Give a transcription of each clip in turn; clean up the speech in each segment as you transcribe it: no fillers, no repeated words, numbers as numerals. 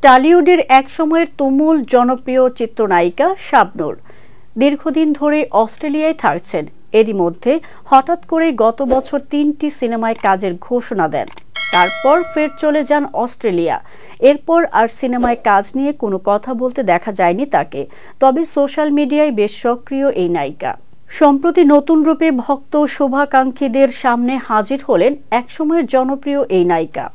টালিউডের এক সময়ের তুমুল জনপ্রিয় চিত্রনায়িকা শাবনূর দীর্ঘদিন ধরে অস্ট্রেলিয়ায় থাকছেন। এরই মধ্যে হঠাৎ করে গত বছর 3টি সিনেমায় কাজের ঘোষণা দেন। তারপর ফের চলে যান অস্ট্রেলিয়া। এরপর আর সিনেমায় কাজ নিয়ে কোনো কথা বলতে দেখা যায়নি তাকে। তবে সোশ্যাল মিডিয়ায় বেশ সক্রিয় এই নায়িকা। সম্প্রতি নতুন রূপে ভক্ত শুভাকাঙ্ক্ষীদের সামনে হাজির হলেন একসময়ের জনপ্রিয় এই নায়িকা।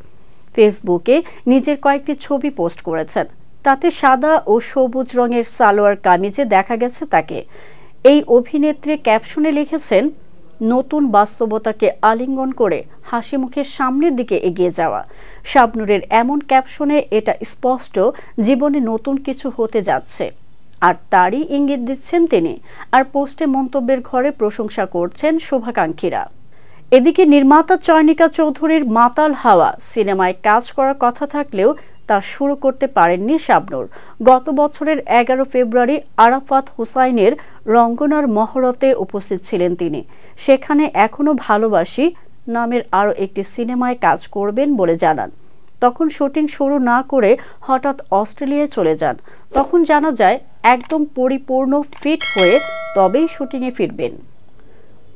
ফেসবুকে নিজের কয়েকটি ছবি পোস্ট করেছেন। তাতে সাদা ও সবুজ রঙের সালোয়ার কামিজে দেখা গেছে তাকে। এই অভিনেত্রী ক্যাপশনে লিখেছেন, নতুন বাস্তবতাকে আলিঙ্গন করে হাসি মুখে সামনের দিকে এগিয়ে যাওয়া। শাবনূরের এমন ক্যাপশনে এটা স্পষ্ট জীবনে নতুন কিছু হতে যাচ্ছে, আর তারই ইঙ্গিত দিচ্ছেন তিনি। আর পোস্টে মন্তব্যের ঘরে প্রশংসা করছেন শুভাকাঙ্ক্ষীরা। এদিকে নির্মাতা চয়নিকা চৌধুরীর মাতাল হাওয়া সিনেমায় কাজ করার কথা থাকলেও তা শুরু করতে পারেননি শাবনূর। গত বছরের 11 ফেব্রুয়ারি আরাফাত হুসাইনের রঙ্গনার মহরতে উপস্থিত ছিলেন তিনি। সেখানে এখনো ভালোবাসি নামের আরও একটি সিনেমায় কাজ করবেন বলে জানান। তখন শুটিং শুরু না করে হঠাৎ অস্ট্রেলিয়ায় চলে যান। তখন জানা যায় একদম পরিপূর্ণ ফিট হয়ে তবেই শুটিংয়ে ফিরবেন।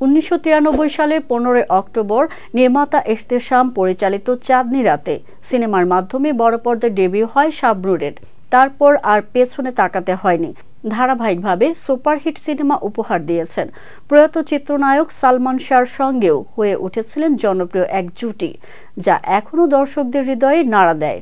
1993 সালের 15 অক্টোবর নির্মাতা এহতেশাম পরিচালিত চাঁদনি রাতে সিনেমার মাধ্যমে বড় পর্দায় ডেবিউ হয় শাবনূরের। তারপর আর পেছনে তাকাতে হয়নি। ধারাবাহিকভাবে সুপারহিট সিনেমা উপহার দিয়েছেন। প্রয়াত চিত্রনায়ক সালমান শাহর সঙ্গেও হয়ে উঠেছিলেন জনপ্রিয় এক জুটি, যা এখনও দর্শকদের হৃদয়ে নাড়া দেয়।